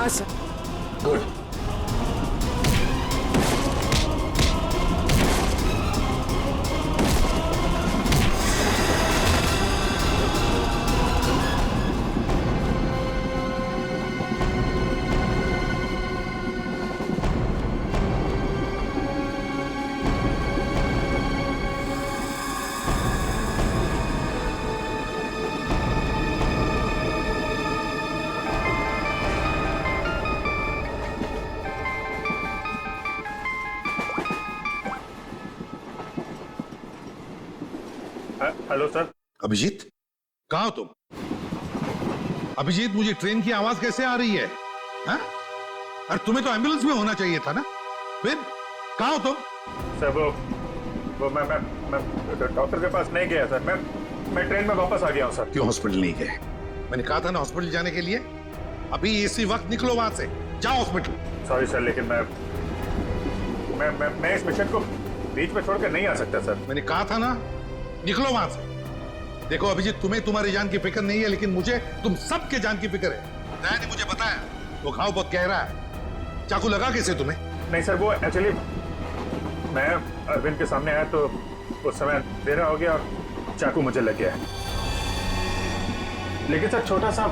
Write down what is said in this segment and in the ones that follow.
हाँ sir. Good. Hello sir. Abhijit, कहाँ हो तुम? अभिजीत, मुझे ट्रेन की आवाज कैसे आ रही है? हाँ? अरे तुम्हें तो एम्बुलेंस में होना चाहिए था ना। फिर कहाँ हो तुम? सर वो मैं डॉक्टर के पास नहीं गया सर। मैं ट्रेन में वापस आ गया हूँ सर। क्यों हॉस्पिटल नहीं गए? मैंने कहा था ना हॉस्पिटल जाने के लिए। अभी इसी वक्त निकलो वहां से, जाओ हॉस्पिटल। सॉरी सर, लेकिन मैं इस मिशन को बीच में छोड़कर नहीं आ सकता सर। मैंने कहा था ना, निकलो वहां से। देखो अभिजीत, तुम्हें तुम्हारी जान की फिक्र नहीं है, लेकिन मुझे तुम सबके जान की फिक्र है। दया ने मुझे बताया वो घाव बहुत गहरा है। चाकू लगा कैसे तुम्हें? नहीं सर, वो एक्चुअली मैं अरविंद के सामने आया तो उस समय देरा हो गया और चाकू मुझे लग गया है। लेकिन सर छोटा सा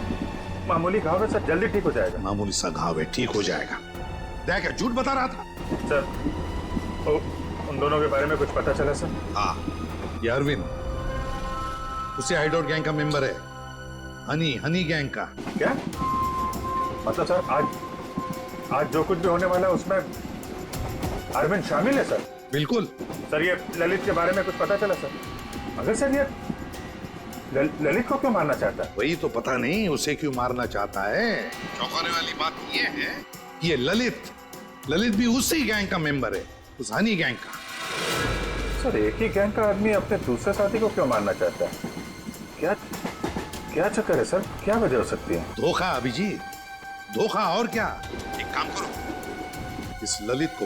मामूली घाव है सर, जल्दी ठीक हो जाएगा। मामूली सा घाव है, ठीक हो जाएगा। दया क्या झूठ बता रहा था? सर उन दोनों के बारे में कुछ पता चला सर? हाँ, ये अरविंद उसे हाइडआउट गैंग का मेंबर है। हनी गैंग का। क्या मतलब सर? आज जो कुछ भी होने वाला है उसमें अरविंद शामिल है सर? बिल्कुल सर। ये ललित के बारे में कुछ पता चला सर? अगर सर ये ललित को क्यों मारना चाहता है? वही तो पता नहीं उसे क्यों मारना चाहता है। चौंकाने वाली बात ये है कि ये ललित भी उसी गैंग का मेंबर है, उस हनी गैंग का। सर एक ही गैंग का आदमी अपने दूसरे साथी को क्यों मारना चाहता है? क्या चक्कर है सर? क्या वजह हो सकती है? धोखा अभिजीत, धोखा। और क्या? एक काम करो, इस ललित को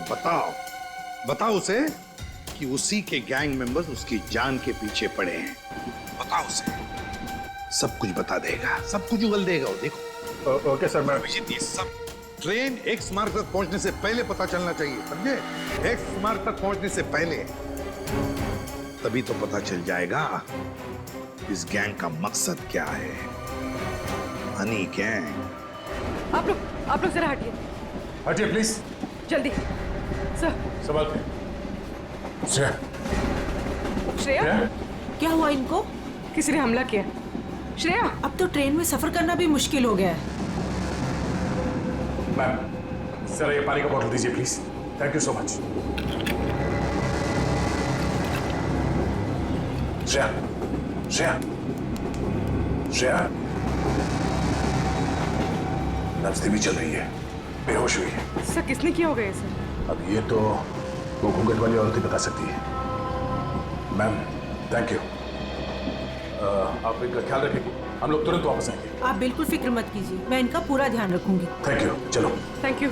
बताओ उसे कि उसी के गैंग मेंबर्स उसकी जान के पीछे पड़े हैं। बताओ उसे, सब कुछ बता देगा, सब कुछ उगल देगा वो। देखो। Okay sir. मैं अभिजीत, ये सब ट्रेन एक्स मार्ग तक पहुंचने से पहले पता चलना चाहिए, समझे? एक्स मार्ग तक पहुंचने से पहले, तभी तो पता चल जाएगा इस गैंग का मकसद क्या है। हनी गैंग। आप लोग जरा हटिए। हटिए प्लीज। जल्दी सर। संभाल के। श्रेया। श्रेया, क्या हुआ इनको? किसी ने हमला किया। श्रेया, अब तो ट्रेन में सफर करना भी मुश्किल हो गया है। मैम सर, ये पानी का बोतल दीजिए please. Thank you so much. Shreya नब्ज भी चल रही है, बेहोश हुई है। सर किसने किया होगा ये सर? अब ये तो वो घूंघट वाली औरत ही बता सकती है। Ma'am thank you. आप इनका ख्याल रखेंगे, हम लोग तुरंत वापस आएंगे। आप बिल्कुल फिक्र मत कीजिए, मैं इनका पूरा ध्यान रखूंगी। Thank you. चलो। Thank you.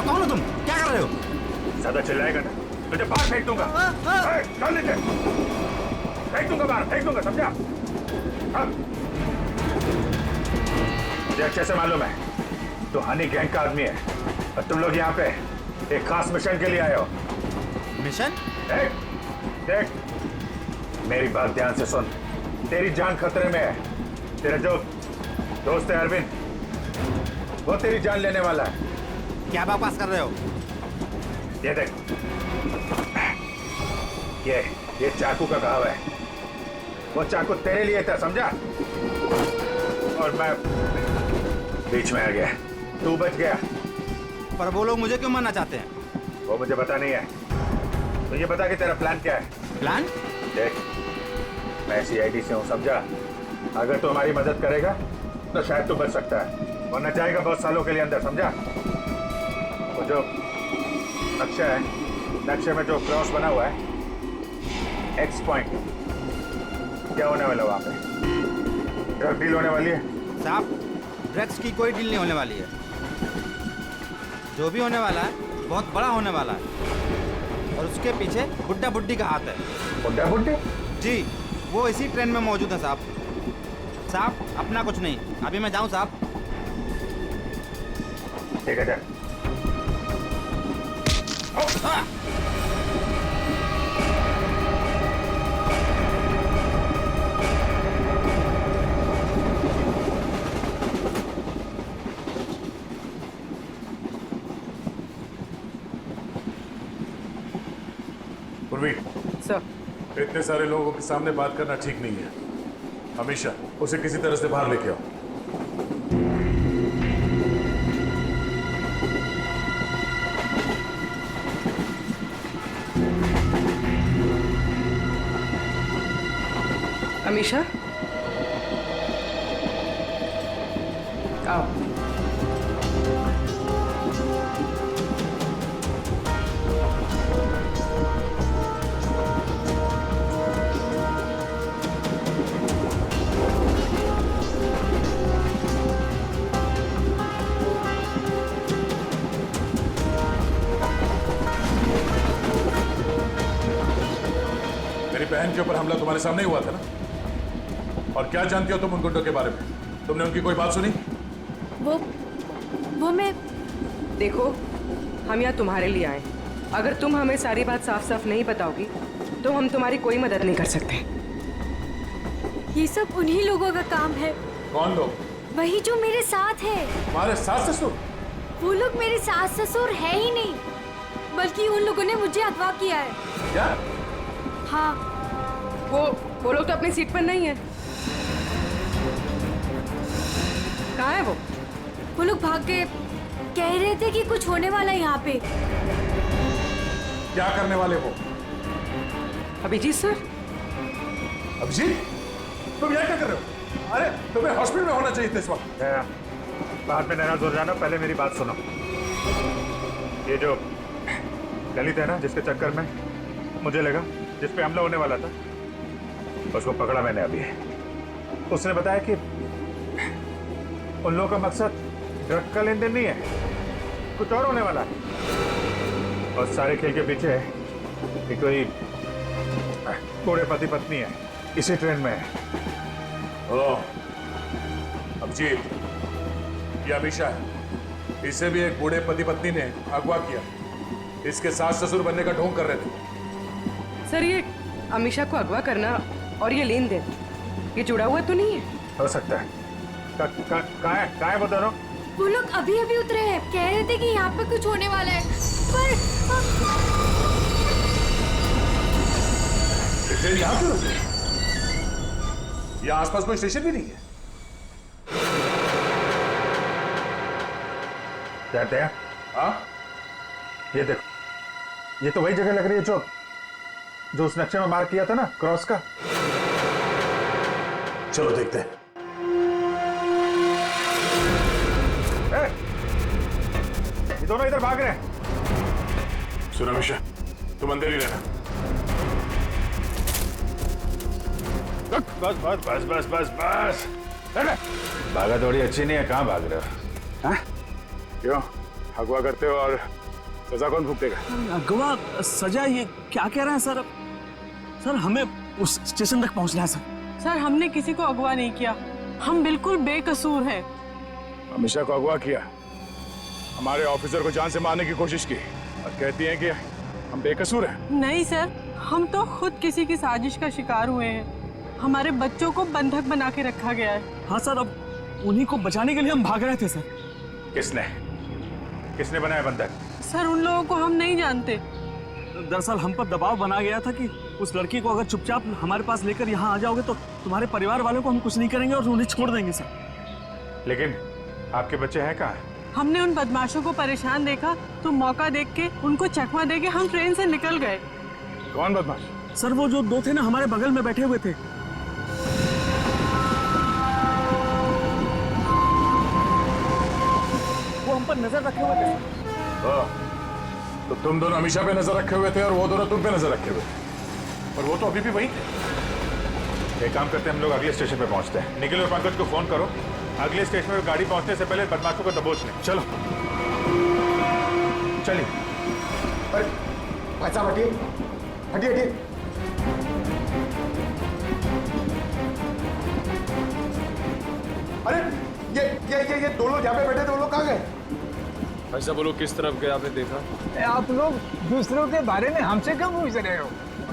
कौन हो तुम? क्या कर रहे हो? ज्यादा चिल्लाएगा ना तुझे बाहर फेंक दूंगा। चल नीचे, फेंक दूंगा बाहर, फेंक दूंगा, समझा? मुझे अच्छे से मालूम है तो हनी गैंग का आदमी है और तुम लोग यहाँ पे एक खास मिशन के लिए आए हो। मिशन? देख मेरी बात ध्यान से सुन। तेरी जान खतरे में है। तेरा जो दोस्त है अरविंद, वो तेरी जान लेने वाला है। क्या बकवास कर रहे हो? ये देख, ये चाकू का घाव है। वो चाकू तेरे लिए था, समझा? और मैं बीच में आ गया, तू बच गया। पर वो लोग मुझे क्यों मारना चाहते हैं? वो मुझे पता नहीं है। तो ये बता कि तेरा प्लान क्या है? प्लान? देख मैं CID से हूँ, समझा? अगर तू हमारी मदद करेगा तो शायद तो बच सकता है, वरना जाएगा बहुत सालों के लिए अंदर, समझा? वो जो नक्शा है, नक्शे में जो क्रॉस बना हुआ है, एक्स पॉइंट, क्या होने वाला वहां पे? ड्रग डील होने वाली है? साहब, ड्रग्स की कोई डील नहीं होने वाली है। जो भी होने वाला है बहुत बड़ा होने वाला है, और उसके पीछे बुड्ढा बुड्ढी का हाथ है। बुड्ढा बुड्ढी? जी, वो इसी ट्रेन में मौजूद है साहब। साहब, अपना कुछ नहीं, अभी मैं जाऊं साहब? ठीक है, चल। पूर्वी, सर इतने सारे लोगों के सामने बात करना ठीक नहीं है। हमेशा उसे किसी तरह से बाहर लेके आओ। अमीशा, आओ। मेरी बहन के ऊपर हमला तुम्हारे सामने ही हुआ था ना? और क्या जानती हो तुम उन गुंडों के बारे में? तुमने उनकी कोई बात सुनी? वो मैं देखो, हम यहाँ तुम्हारे लिए आए। अगर तुम हमें सारी बात साफ साफ नहीं बताओगी तो हम तुम्हारी कोई मदद नहीं कर सकते। ये सब उन्हीं लोगों का काम है। कौन लोग? वही जो मेरे साथ है। तुम्हारे सास ससुर? वो लोग मेरे सास ससुर है ही नहीं, बल्कि उन लोगों ने मुझे अगवा किया है। क्या? हाँ, वो लोग तो अपनी सीट पर नहीं है। कहाँ है वो? वो लोग भाग गए। कह रहे थे कि कुछ होने वाला है यहाँ पे। क्या करने वाले वो? अभिजीत सर? अभिजीत, तुम यहाँ क्या कर रहे हो? अरे तुम्हें हॉस्पिटल में होना चाहिए था इस वक्त। बाद में नाराज हो जाना, पहले मेरी बात सुनो। ये जो ललित है ना, जिसके चक्कर में मुझे लगा, जिस पे हमला होने वाला था, उसको पकड़ा मैंने अभी। उसने बताया कि उन लोगों का मकसद ड्रग का लेन देन नहीं है, कुछ और होने वाला है। और सारे खेल के पीछे कि कोई बूढ़े पति पत्नी है, इसी ट्रेन में है। ओ, अभिजीत, ये अमीशा है। इसे भी एक बूढ़े पति पत्नी ने अगवा किया। इसके सास ससुर बनने का ढोंग कर रहे थे। सर, ये अमीशा को अगवा करना और ये लेन देन, ये जुड़ा हुआ तो नहीं है? हो सकता है। कहाँ है वो दोनों? वो लोग अभी अभी उतरे हैं। कह रहे थे कि यहाँ पे कुछ होने वाला है, पर ट्रेन यहाँ क्यों रुकी? यहाँ आसपास कोई स्टेशन भी नहीं है। कहते हैं, हाँ? ये देखो, ये तो वही जगह लग रही है जो उस नक्शे में मार्क किया था ना, क्रॉस का। चलो देखते हैं। ये दोनों इधर भाग रहे हैं। सुनो अमीशा, तुम अंदर ही रहना। बस बस बस बस बस बस। भागा दौड़ी अच्छी नहीं है, कहाँ भाग रहे हो? हाँ? क्यों अगवा करते हो और सजा कौन भुगतेगा? अगवा सजा, ये क्या कह रहे हैं सर? सर, हमें उस स्टेशन तक पहुंचना है सर। सर, हमने किसी को अगवा नहीं किया, हम बिल्कुल बेकसूर हैं। अमीशा को अगवा किया, हमारे ऑफिसर को जान से मारने की कोशिश की, और कहती हैं कि हम बेकसूर हैं। नहीं सर, हम तो खुद किसी की साजिश का शिकार हुए हैं। हमारे बच्चों को बंधक बना के रखा गया है। हाँ सर, अब उन्हीं को बचाने के लिए हम भाग रहे थे सर। किसने बनाया बंधक? सर, उन लोगों को हम नहीं जानते। दरअसल हम पर दबाव बना गया था कि उस लड़की को अगर चुपचाप हमारे पास लेकर यहाँ आ जाओगे तो तुम्हारे परिवार वालों को हम कुछ नहीं करेंगे और उन्हें छोड़ देंगे सर। लेकिन आपके बच्चे हैं कहाँ? हमने उन बदमाशों को परेशान देखा तो मौका देख के उनको चकमा दे के हम ट्रेन से निकल गए। कौन बदमाश? सर, वो जो दो थे ना, हमारे बगल में बैठे हुए थे। पर नजर रखे हुए थे। तो तुम दोनों हमेशा पे नजर रखे हुए थे और वो दोनों तुम पे नजर रखे हुए थे, पर वो तो अभी भी वही थे। एक काम करते हैं, हम लोग अगले स्टेशन पे पहुंचते हैं। निखिल और पंकज को फोन करो, अगले स्टेशन पे गाड़ी पहुंचने से पहले बदमाशों को दबोच लें। चलो चलिए। अरे भाई साहब हटिए हटिए हटिए। अरे ये दो लोग यहाँ पे बैठे थे, वो लोग कहाँ गए? भाई साहब वो लोग किस तरफ गए आपने देखा? आप लोग दूसरों के बारे में हमसे क्यों पूछ रहे हो?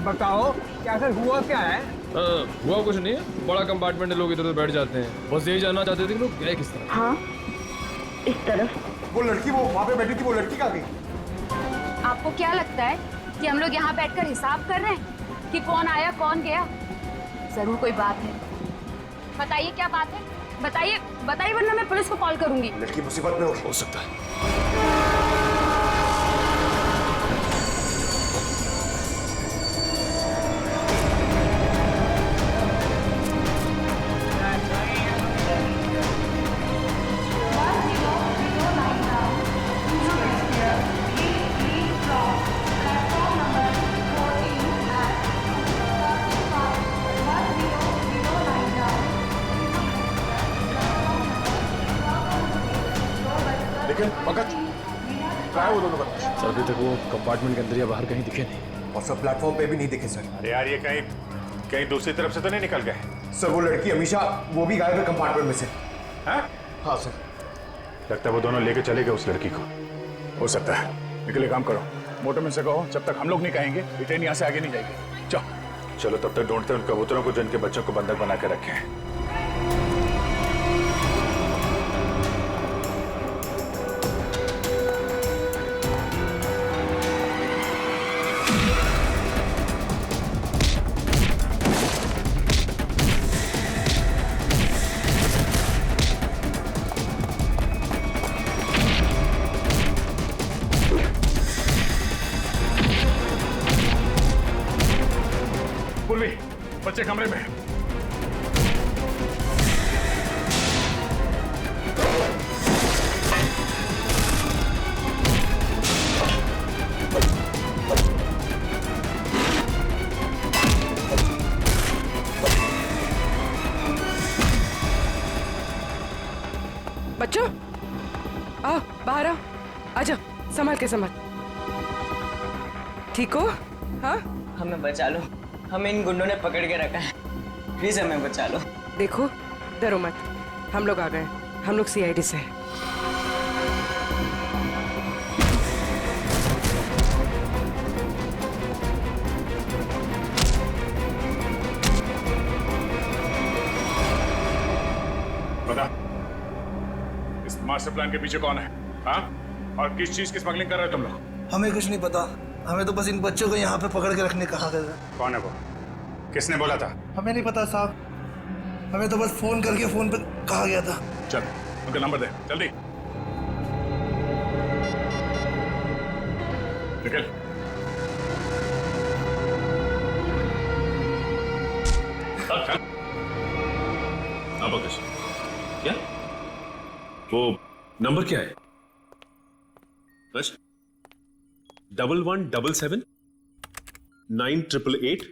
बताओ क्या सर हुआ क्या है? हुआ कुछ नहीं है, बड़ा कंपार्टमेंट है, लोग इधर उधर बैठ जाते हैं। बस यही जानना चाहते थे कि लोग गए किस तरफ। हाँ, इस तरफ। वो लड़की वो वहाँ पे बैठी थी, वो लड़की कहाँ गई? आपको क्या लगता है कि हम लोग यहाँ बैठकर हिसाब कर रहे हैं कि कौन आया कौन गया? जरूर कोई बात है। बताइए क्या बात है, बताइए बताइए, वरना मैं पुलिस को कॉल करूंगी। लड़की मुसीबत में हो सकता है। लेकिन पंकज क्या है वो दोनों बदमाश? सर अभी तक वो कंपार्टमेंट के अंदर या बाहर कहीं दिखे नहीं। और सब प्लेटफॉर्म पे भी नहीं दिखे सर। अरे यार ये कहीं कहीं दूसरी तरफ से तो नहीं निकल गए? सर वो लड़की हमेशा वो भी गायब है कंपार्टमेंट में से। हैं? हाँ सर। लगता है वो दोनों लेके चले गए उस लड़की को। हो सकता है। निकल एक काम करो, मोटर में से कहो जब तक हम लोग नहीं कहेंगे ये ट्रेन यहाँ से आगे नहीं जाएगी। चलो चलो तब तक ढूंढते हैं उन कबूतरों को जिनके बच्चों को बंधक बना के रखे हैं। पूर्वी, बच्चे कमरे में। बच्चों आओ बाहर आओ, आजा, संभाल के संभाल। ठीक हो? हाँ हमें बचा लो, हमें इन गुंडों ने पकड़ के रखा है, प्लीज हमें बचा लो। देखो डरो मत, हम लोग आ गए, हम लोग सीआईडी से हैं। बता इस मास्टर प्लान के पीछे कौन है? हाँ, और किस चीज की स्मगलिंग कर रहे हो तुम लोग? हमें कुछ नहीं पता, हमें तो बस इन बच्चों को यहाँ पे पकड़ के रखने कहा गया। कौन है वो? किसने बोला था? हमें नहीं पता साहब, हमें तो बस फोन करके फोन पे कहा गया था। चल उनका नंबर दे जल्दी। निकल। क्या वो नंबर क्या है? 1177 9888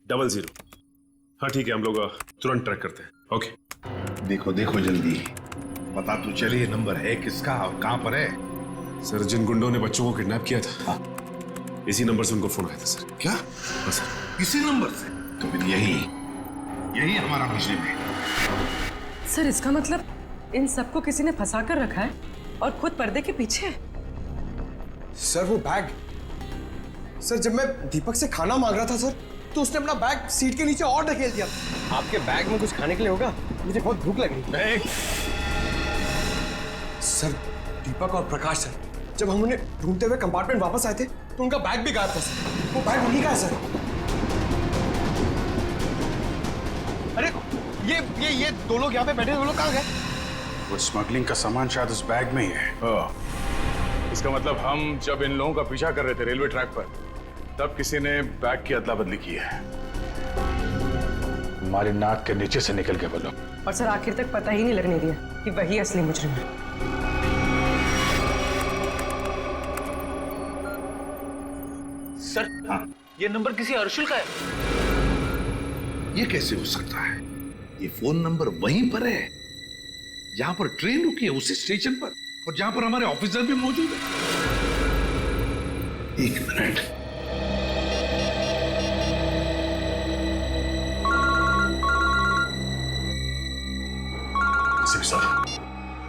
00। हाँ ठीक है, हम लोग तुरंत ट्रैक करते हैं। ओके देखो देखो जल्दी पता तो चले ये नंबर है किसका और कहां पर है। सर, जिन गुंडों ने बच्चों को किडनैप किया था इसी नंबर से उनको फोन आया था सर। क्या? हाँ सर। इसी नंबर से? तो फिर यही हमारा मिशन है। सर इसका मतलब इन सबको किसी ने फंसा कर रखा है और खुद पर्दे के पीछे है। सर वो बैग, सर जब मैं दीपक से खाना मांग रहा था सर, तो उसने अपना बैग सीट के नीचे और ढकेल दिया। आपके बैग में कुछ खाने के लिए होगा, मुझे बहुत भूख लग रही। सर दीपक और प्रकाश सर जब हम उन्हें ढूंढते हुए कंपार्टमेंट वापस आए थे तो उनका बैग भी गायब था सर। वो बैग उन्हीं का है सर। अरे ये दो लोग यहाँ पे बैठे, दो लोग कहाँ गए? वो स्मगलिंग का सामान शायद उस बैग में ही है। इसका मतलब हम जब इन लोगों का पीछा कर रहे थे रेलवे ट्रैक पर, तब किसी ने बैग की अदला बदली की है। हमारी नाक के नीचे से निकल के बोलो। और सर आखिर तक पता ही नहीं लगने दिया कि वही असली मुजरिम है। सर ये नंबर किसी अर्शुल का है। ये कैसे हो सकता है? ये फोन नंबर वहीं पर है जहां पर ट्रेन रुकी है, उसी स्टेशन पर, और जहां पर हमारे ऑफिसर भी मौजूद है। एक मिनट। सर।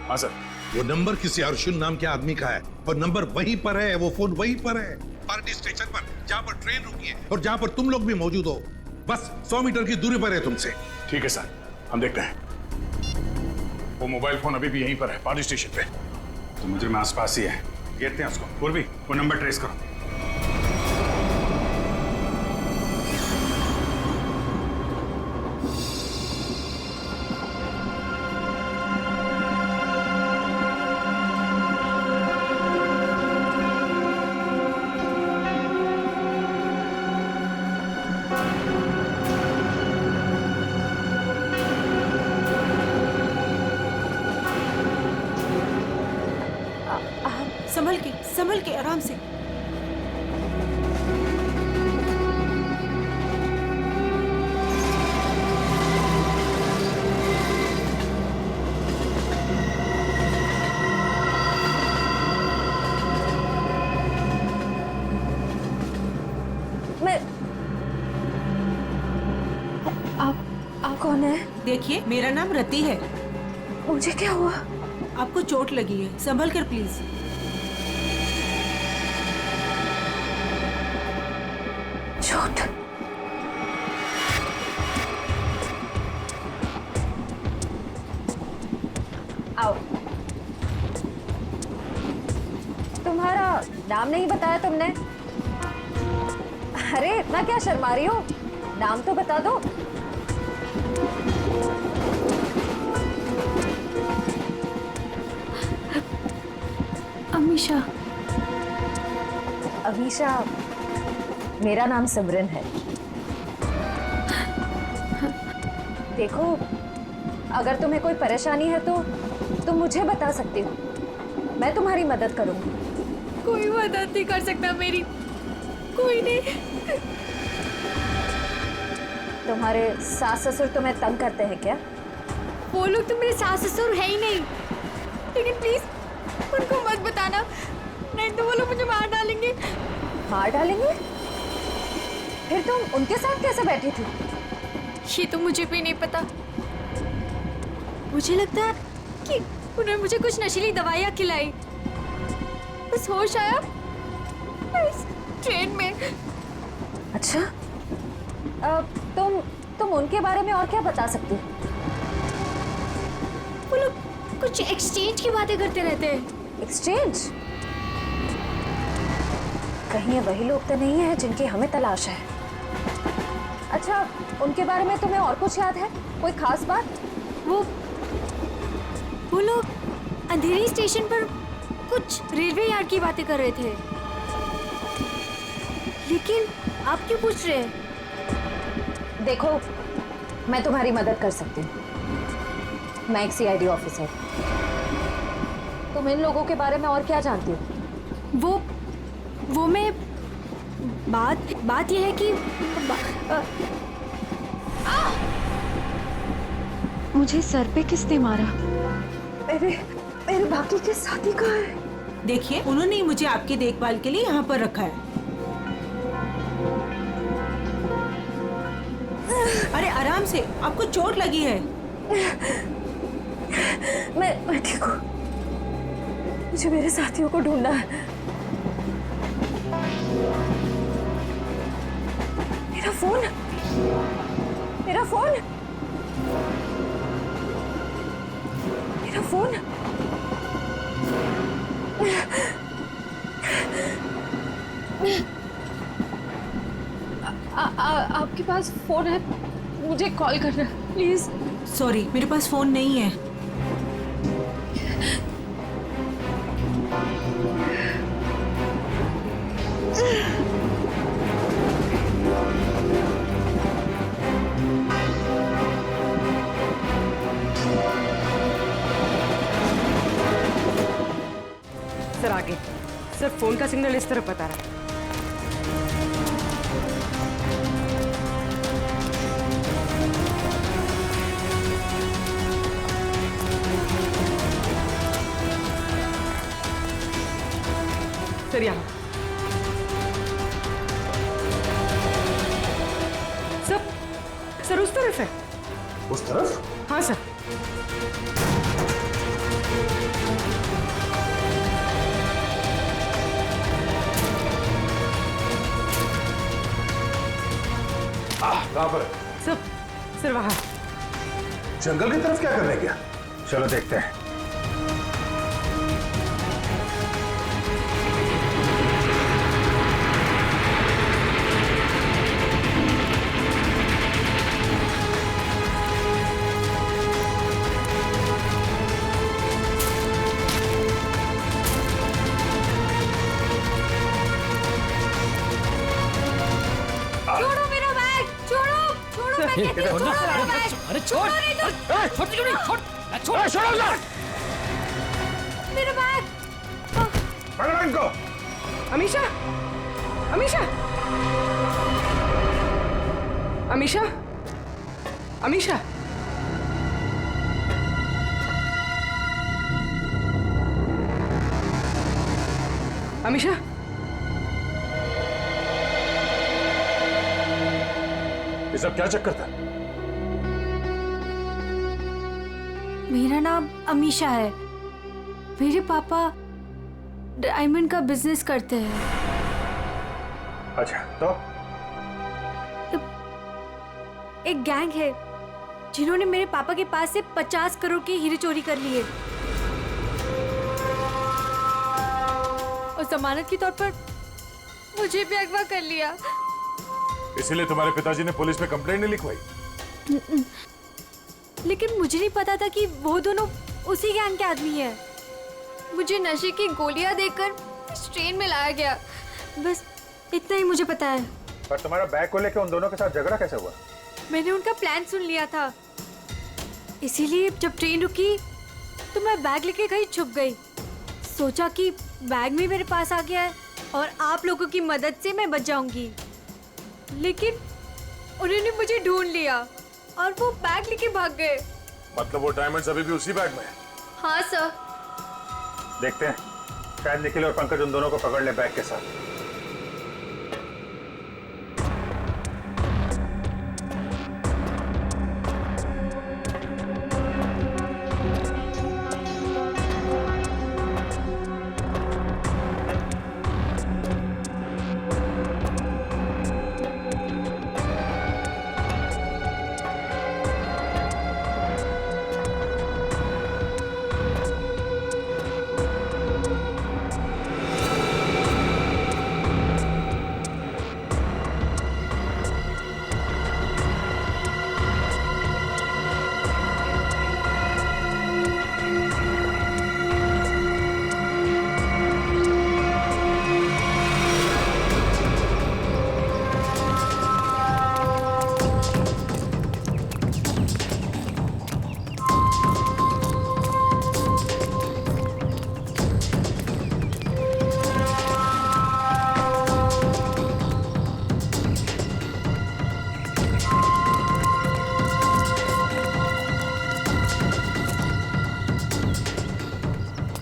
हाँ सर। वो नंबर किसी अर्जुन नाम के आदमी का है और नंबर वहीं पर है, वो फोन वहीं पर है, पार्टी स्टेशन पर, जहां पर ट्रेन रुकी है और जहां पर तुम लोग भी मौजूद हो। बस 100 मीटर की दूरी पर है तुमसे। ठीक है सर, हम देखते हैं। वो मोबाइल फोन अभी भी यहीं पर है, पार्टी स्टेशन पे। तो मुझे में आसपास ही है, घेरते हैं उसको। पूर्वी, वो नंबर ट्रेस करो। संभल के आराम से। आप कौन है? देखिए, मेरा नाम रति है। मुझे क्या हुआ? आपको चोट लगी है, संभल कर प्लीज। चोट? आओ। तुम्हारा नाम नहीं बताया तुमने? अरे इतना क्या शर्मा रही हो? नाम तो बता दो। अमीशा। अमीशा, मेरा नाम सिमरन है। देखो, अगर तुम्हें कोई परेशानी है तो तुम मुझे बता सकती हो, मैं तुम्हारी मदद करूंगी। कोई मदद नहीं कर सकता मेरी, कोई नहीं। तुम्हारे सास ससुर तुम्हें तंग करते हैं क्या? वो लोग तो मेरे सास ससुर है ही नहीं, लेकिन प्लीज उनको मत बताना, नहीं तो वो लोग मुझे मार डालेंगे। मार डालेंगे? फिर तुम उनके साथ कैसे बैठी थी? ये तो मुझे भी नहीं पता। मुझे लगता है कि उन्होंने मुझे कुछ नशीली दवाइयाँ खिलाई, बस होश आया इस ट्रेन में। अच्छा, तुम उनके बारे में और क्या बता सकती हो? वो लोग कुछ एक्सचेंज की बातें करते रहते हैं। एक्सचेंज? कहीं ये वही लोग तो नहीं है जिनकी हमें तलाश है? अच्छा, उनके बारे में तुम्हें और कुछ याद है? कोई खास बात? वो लोग अंधेरी स्टेशन पर कुछ रेलवे यार्ड की बातें कर रहे थे, लेकिन आप क्यों पूछ रहे हैं? देखो, मैं तुम्हारी मदद कर सकती हूँ। मैं एक CID ऑफिसर। तुम इन लोगों के बारे में और क्या जानती हो? वो मैं बात यह है कि मुझे सर पे किसने मारा? मेरे बाकी के साथी कहाँ हैं? देखिए, उन्होंने ही मुझे आपकी देखभाल के लिए यहाँ पर रखा है। अरे आराम से, आपको चोट लगी है। मैं ठीक हूँ। मुझे मेरे साथियों को ढूंढना है। मेरा फोन, मेरा फोन, मेरा फोन। आपके पास फोन है? मुझे कॉल करना प्लीज। सॉरी, मेरे पास फोन नहीं है। सर आगे, सर फोन का सिग्नल इस तरफ बता रहा है। सर यहाँ। सर उस तरफ है। उस तरफ? हाँ सर। कहाँ पर? सर वहाँ। जंगल की तरफ क्या करने गया? चलो देखते हैं। छोड़ो मेरा बैग, छोड़ो छोड़ो, मैं कहती हूँ, छोड़ो मेरा बैग। अरे छोड़, छोड़ क्यों नहीं, छोड़, छोड़, छोड़ो उधर। मेरा बैग। पकड़ो इनको। अमीशा, अमीशा, अमीशा, अमीशा। अमीशा, ये सब क्या चक्कर था? मेरा नाम अमीशा है। मेरे पापा डायमंड का बिजनेस करते हैं। अच्छा, तो एक गैंग है जिन्होंने मेरे पापा के पास से 50 करोड़ के हीरे चोरी कर लिए और जमानत के तौर पर मुझे भी अगवा कर लिया। इसीलिए तुम्हारे पिताजी ने पुलिस में कंप्लेंट नहीं लिखवाई? लेकिन मुझे नहीं पता था कि वो दोनों उसी गैंग के आदमी हैं। मुझे नशे की गोलियां देकर इस ट्रेन में लाया गया, बस इतना ही मुझे पता है। पर तुम्हारा बैग को लेकर उन दोनों के साथ झगड़ा कैसे हुआ? मैंने उनका प्लान सुन लिया था, इसीलिए जब ट्रेन रुकी तो मैं बैग लेके कहीं छुप गई। सोचा कि बैग भी मेरे पास आ गया है और आप लोगों की मदद से मैं बच जाऊंगी, लेकिन उन्होंने मुझे ढूंढ लिया और वो बैग लेके भाग गए। मतलब वो डायमंड्स अभी भी उसी बैग में है? हाँ सर। देखते हैं, शायद निखिल और पंकज उन दोनों को पकड़ ले बैग के साथ।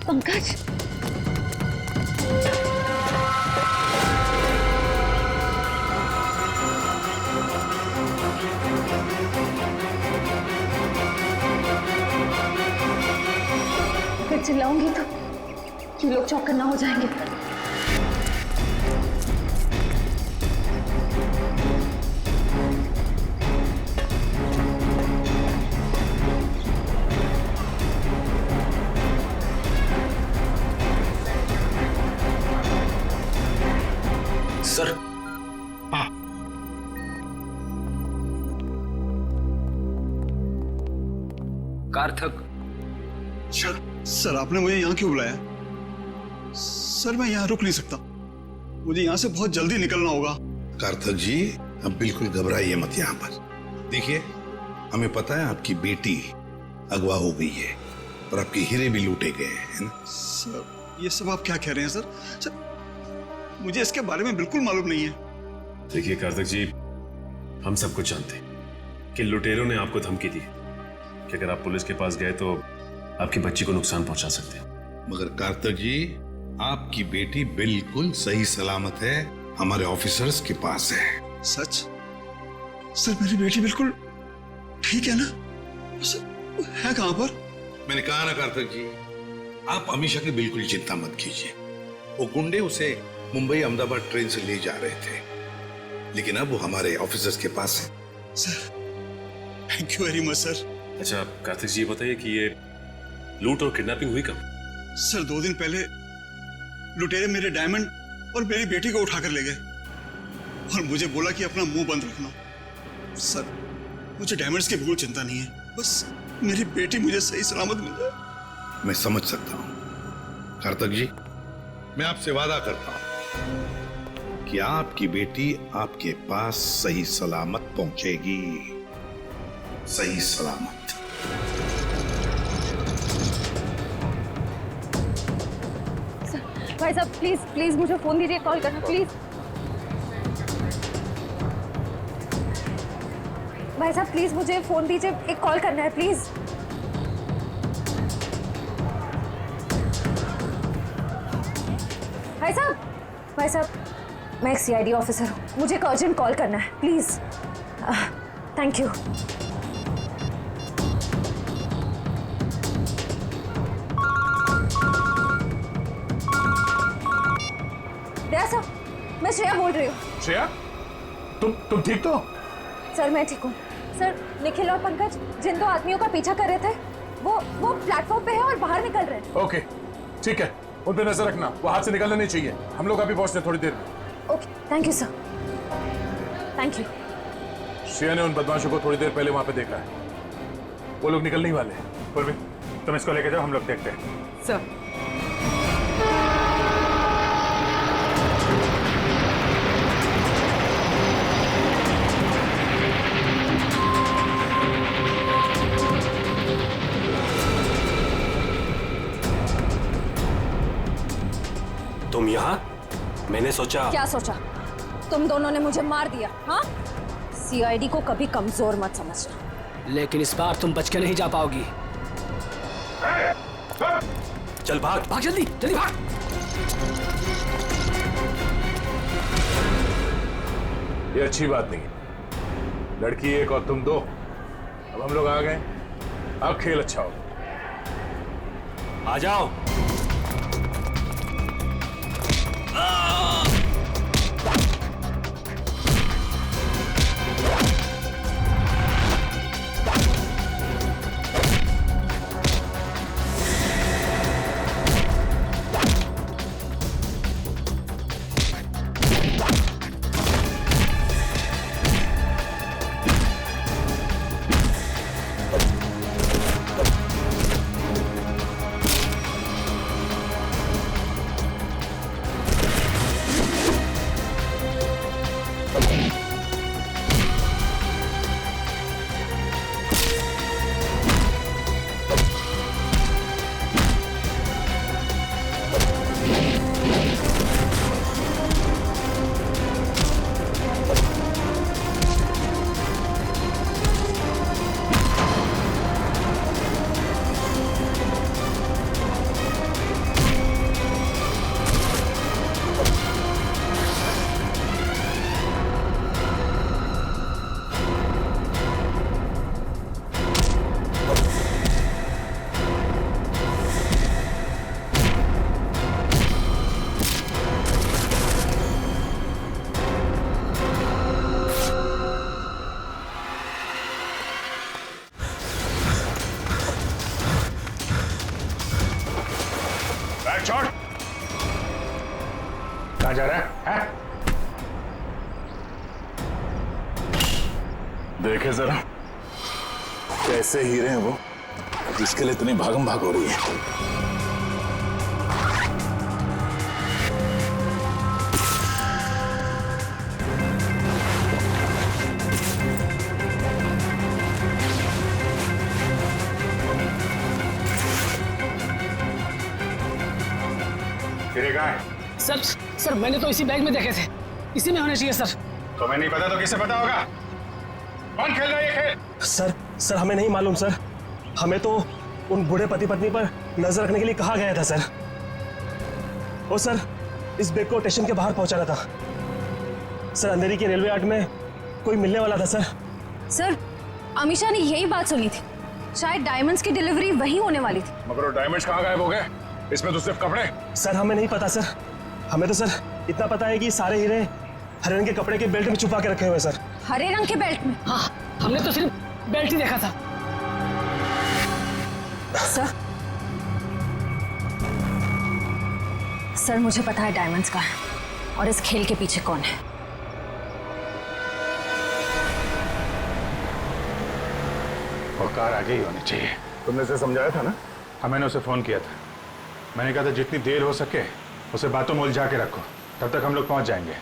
पंकज, अगर चिल्लाऊंगी तो ये लोग चौकन्ना हो जाएंगे। सर, हाँ, कार्थक। सर आपने मुझे यहाँ क्यों बुलाया? सर मैं यहाँ रुक नहीं सकता, मुझे यहाँ से बहुत जल्दी निकलना होगा। कार्थक जी, अब बिल्कुल घबराइए मत यहाँ पर। देखिए, हमें पता है आपकी बेटी अगवा हो गई है और आपके हीरे भी लूटे गए हैं, है ना? सर ये सब आप क्या कह रहे हैं? सर मुझे इसके बारे में बिल्कुल मालूम नहीं है। देखिए कार्थक जी, हम सब कुछ जानते हैं कि लुटेरों ने आपको धमकी दी कि अगर आप पुलिस के पास गए तो आपकी बच्ची को नुकसान पहुंचा सकते हैं। मगर कार्थक जी, आपकी बेटी बिल्कुल सही सलामत है, हमारे ऑफिसर्स के पास है। सच? सर मेरी बेटी बिल्कुल ठीक है ना? सर है कहां पर? मैंने कहा ना कार्तिक जी, आप अमीषा की बिल्कुल चिंता मत कीजिए। वो गुंडे उसे मुंबई अहमदाबाद ट्रेन से ले जा रहे थे, लेकिन अब वो हमारे ऑफिसर्स के पास है। Sir thank you very much sir. अच्छा कार्तिक जी, बताइए कि ये लूट और किडनैपिंग हुई कब? सर 2 दिन पहले लुटेरे मेरे डायमंड और मेरी बेटी को उठाकर ले गए और मुझे बोला कि अपना मुंह बंद रखना। सर मुझे डायमंड्स की बिल्कुल चिंता नहीं है, बस मेरी बेटी मुझे सही सलामत मिल जाए। मैं समझ सकता हूं कार्तिक जी, मैं आपसे वादा करता हूं कि आपकी बेटी आपके पास सही सलामत पहुंचेगी, सही सलामत। भाई साहब प्लीज प्लीज मुझे फोन दीजिए, कॉल करना प्लीज। भाई साहब प्लीज मुझे फोन दीजिए, एक कॉल करना है प्लीज। भाई साहब मैं एक सीआईडी ऑफिसर हूँ, मुझे एक अर्जेंट कॉल करना है please. Thank you. Daya sir, मैं श्रेया बोल रही हूँ। श्रेया, तुम ठीक तो? सर मैं ठीक हूँ। सर निखिल और पंकज जिन 2 आदमियों का पीछा कर रहे थे वो प्लेटफॉर्म पे है और बाहर निकल रहे हैं। ओके ठीक है, उन पे नजर रखना, वो हाथ से निकलना नहीं चाहिए। हम लोग अभी पहुंचते थोड़ी देर में। Okay thank you sir, thank you. Shreya ने उन बदमाशों को थोड़ी देर पहले वहां पे देखा है, वो लोग निकलने ही वाले हैं। पूर्वी तुम इसको लेके जाओ, हम लोग देखते हैं। सर तुम यहाँ? मैंने सोचा। क्या सोचा? तुम दोनों ने मुझे मार दिया, हाँ? सीआईडी को कभी कमजोर मत समझना। लेकिन इस बार तुम बच के नहीं जा पाओगी। चल भाग भाग, जल्दी जल्दी भाग। ये अच्छी बात नहीं, लड़की एक और तुम 2। अब हम लोग आ गए, अब खेल अच्छा हो। आ जाओ। छोड़, कहाँ जा रहा है? देखे जरा कैसे हीरे हैं वो, जिसके लिए इतनी भागम भाग हो रही है। सर मैंने तो इसी बैग में देखे थे, इसी में होने चाहिए सर। तुम्हें नहीं पता तो किसे पता होगा? कौन खेल रहा है ये खेल? सर हमें नहीं मालूम सर, हमें तो उन बूढ़े पति पत्नी पर नजर रखने के लिए कहा गया था सर। ओ सर, इस बैग को स्टेशन के बाहर पहुंचाना था सर। अंधेरी के रेलवे यार्ड में कोई मिलने वाला था सर। सर, अमीशा ने यही बात सुनी थी, शायद डायमंड्स की डिलीवरी वहीं होने वाली थी। मगर वो डायमंड्स कहाँ गायब हो गए? इसमें तो सिर्फ कपड़े। सर हमें नहीं पता सर, हमें तो सर इतना पता है कि सारे हीरे हरे रंग के कपड़े के बेल्ट में छुपा के रखे हुए सर। हरे रंग के बेल्ट में? हाँ, हमने तो सिर्फ बेल्ट ही देखा था। सर मुझे पता है डायमंड्स का है और इस खेल के पीछे कौन है। औकार आगे ही होनी चाहिए। तुमने उसे समझाया था ना? हाँ, मैंने उसे फोन किया था। मैंने कहा था जितनी देर हो सके उसे बातों में उलझा के रखो, तब तक हम लोग पहुंच जाएंगे।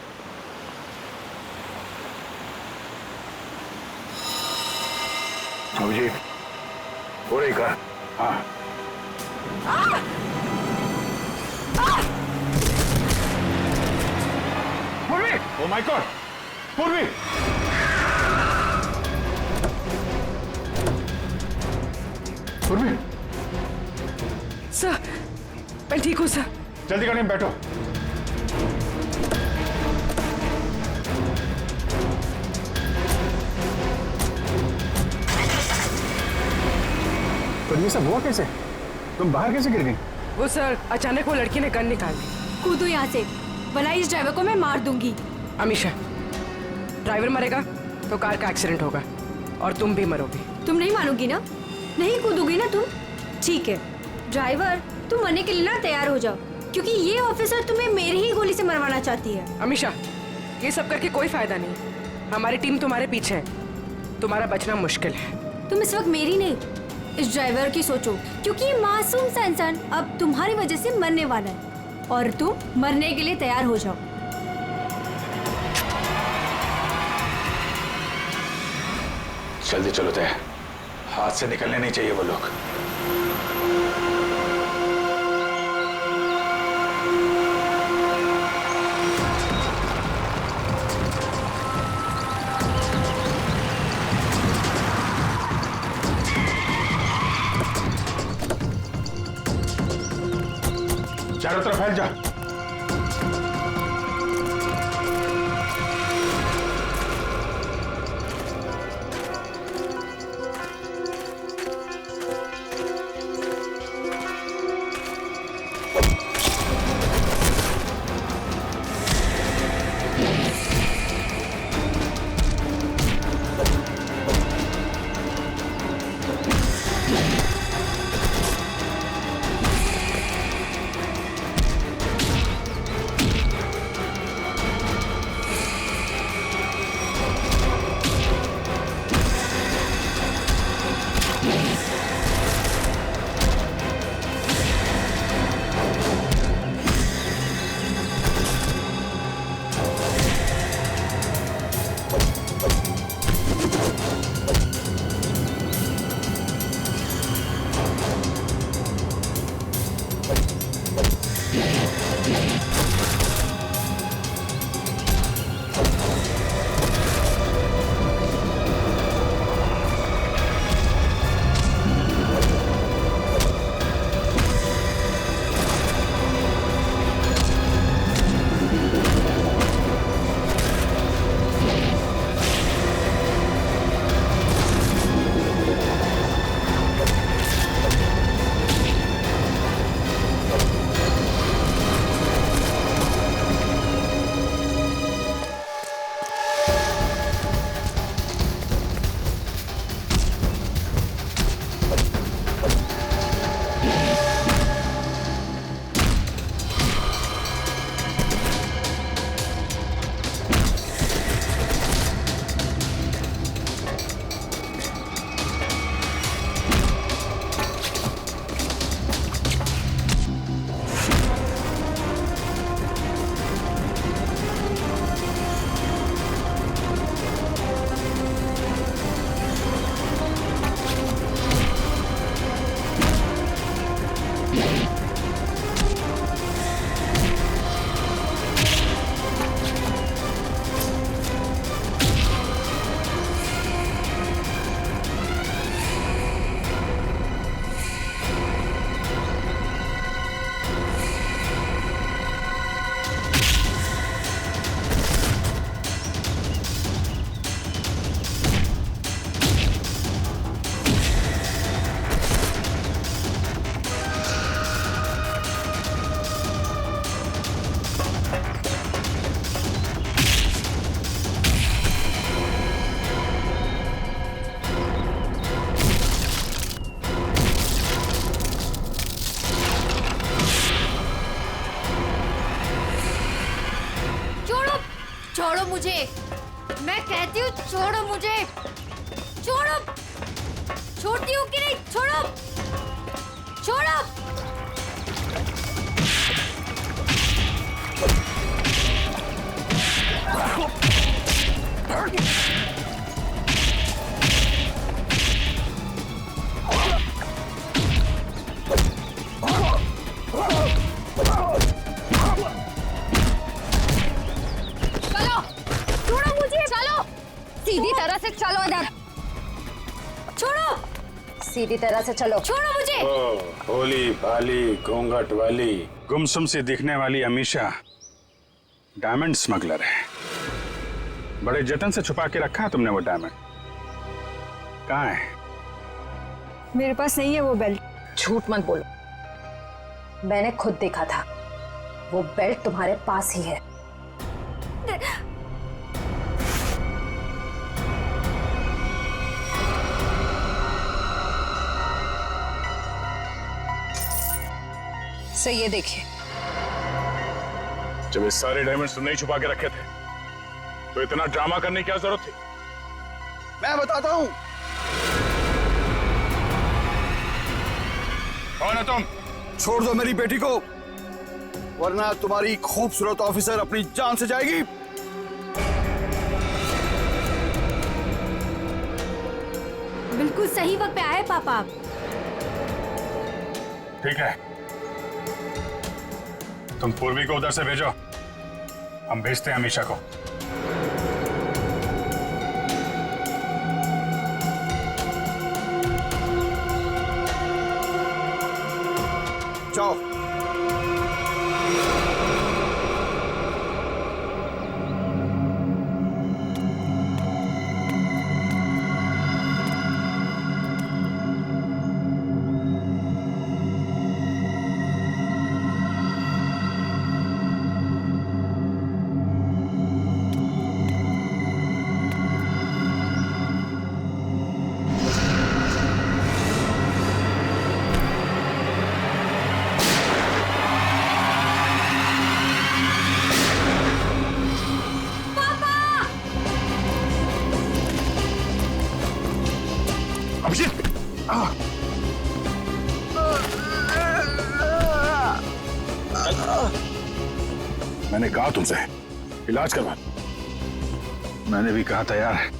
अभिजीत, हो रही कार? हाँ। पूर्वी! Oh my God! पूर्वी! पूर्वी! सर, मैं ठीक हूँ सर। जल्दी गाड़ी में बैठो। तो ये सब हुआ कैसे? तुम बाहर कैसे गिर गई? वो सर, अचानक वो लड़की ने गन निकाल दी। कूदो यहाँ से, वरना इस ड्राइवर को मैं मार दूंगी। अमीशा, ड्राइवर मरेगा तो कार का एक्सीडेंट होगा और तुम भी मरोगी। तुम नहीं मानोगी ना? नहीं कूदोगी ना तुम? ठीक है ड्राइवर, तुम मरने के लिए ना तैयार हो जाओ, क्योंकि ये ऑफिसर तुम्हें मेरी ही गोली से मरवाना चाहती है। अमीशा, ये सब करके कोई फायदा नहीं। हमारी टीम तुम्हारे पीछे है, तुम्हारा बचना मुश्किल है। तुम इस वक्त मेरी नहीं, इस ड्राइवर की सोचो, क्योंकि ये मासूम सा इंसान अब तुम्हारी वजह से मरने वाला है और तुम मरने के लिए तैयार हो जाओ। जल्दी चलो तय, हाथ से निकलने नहीं चाहिए वो लोग। चारों तरफ फैल जा। छोड़ो मुझे, मैं कहती हूँ छोड़ो मुझे, छोड़ो। छोड़ती हूँ कि नहीं? छोड़ो, छोड़ो। चलो, छोड़ो मुझे, चलो। सीधी तरह से चलो इधर। छोड़ो, सीधी तरह से चलो। छोड़ो मुझे। भोली भाली घूंघट वाली गुमसुम सी दिखने वाली अमीशा डायमंड स्मगलर है। बड़े जतन से छुपा के रखा है तुमने वो डायमंड। कहाँ है? मेरे पास नहीं है वो बेल्ट। झूठ मत बोलो, मैंने खुद देखा था, वो बेल्ट तुम्हारे पास ही है। सो ये देखिए, जब ये सारे डायमंड्स तुमने ही छुपा के रखे थे तो इतना ड्रामा करने की क्या जरूरत थी? मैं बताता हूँ। कौन है तुम? छोड़ दो मेरी बेटी को, वरना तुम्हारी खूबसूरत ऑफिसर अपनी जान से जाएगी। बिल्कुल सही वक्त पे आए पापा आप। ठीक है, तुम पूर्वी को उधर से भेजो, हम भेजते हैं अमीशा को। जाओ। मैंने कहा तुमसे इलाज करवा। मैंने भी कहा था यार,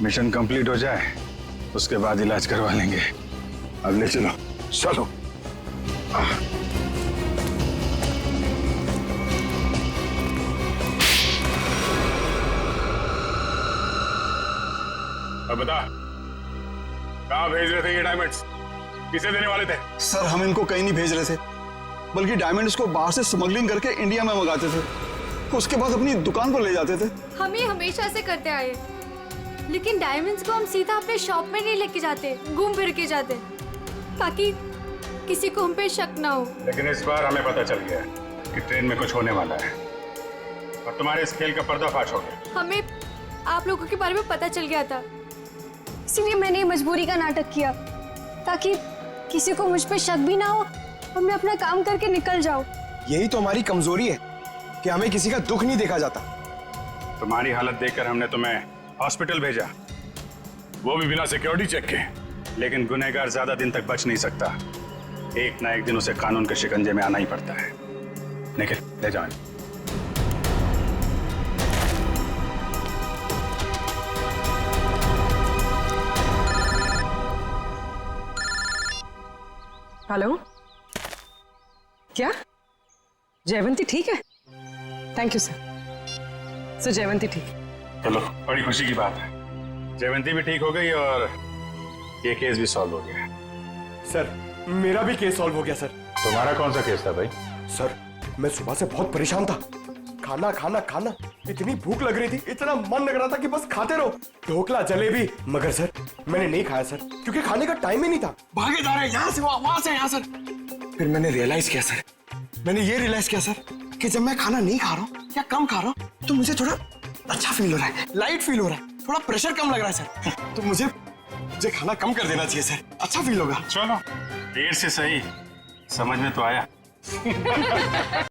मिशन कंप्लीट हो जाए उसके बाद इलाज करवा लेंगे। अब ले चलो, चलो। अब बता, कहाँ भेज रहे थे ये डायमंड्स? किसे देने वाले थे? सर हम इनको कहीं नहीं भेज रहे थे, बल्कि डायमंड्स को बाहर से स्मगलिंग करके इंडिया में मंगाते थे, उसके बाद अपनी दुकान पर ले जाते थे। हम ये हमेशा से करते आए, लेकिन डायमंड्स को हम सीधा अपने शॉप में नहीं लेके जाते, घूम फिर के जाते, ताकि किसी को हम पे शक ना हो। लेकिन इस बार हमें पता चल गया कि ट्रेन में कुछ होने वाला है और तुम्हारे इस खेल का पर्दाफाश हो गया। हमें आप लोगों के बारे में पता चल गया था, इसीलिए मैंने मजबूरी का नाटक किया, ताकि किसी को मुझ पे शक भी ना हो और मैं अपना काम करके निकल जाऊं। यही तो हमारी कमजोरी है कि हमें किसी का दुख नहीं देखा जाता। तुम्हारी हालत देखकर हमने तुम्हें हॉस्पिटल भेजा, वो भी बिना सिक्योरिटी चेक के। लेकिन गुनहगार ज्यादा दिन तक बच नहीं सकता, एक ना एक दिन उसे कानून के शिकंजे में आना ही पड़ता है। निखिल, ले जाओ। हेलो, क्या जयवंती ठीक है? Thank you sir. सो जयवंती ठीक है। चलो, बड़ी खुशी की बात है, जयवंती भी ठीक हो गई और ये केस भी सॉल्व हो गया। सर मेरा भी केस सॉल्व हो गया सर। तुम्हारा कौन सा केस था भाई? सर मैं सुबह से बहुत परेशान था, खाना खाना खाना, इतनी भूख लग रही थी, इतना मन लग रहा था कि बस खाते रहो, ढोकला जलेबी, मगर सर मैंने नहीं खाया सर, क्योंकि खाने का टाइम ही नहीं था। भागे जा रहे यहाँ से वहां से यहाँ सर। फिर मैंने रियलाइज किया सर, मैंने ये रियलाइज किया सर कि जब मैं खाना नहीं खा रहा हूँ या कम खा रहा हूँ तो मुझे थोड़ा अच्छा फील हो रहा है, लाइट फील हो रहा है, थोड़ा प्रेशर कम लग रहा है सर। तो मुझे खाना कम कर देना चाहिए सर, अच्छा फील होगा। चलो, देर से सही समझ में तो आया।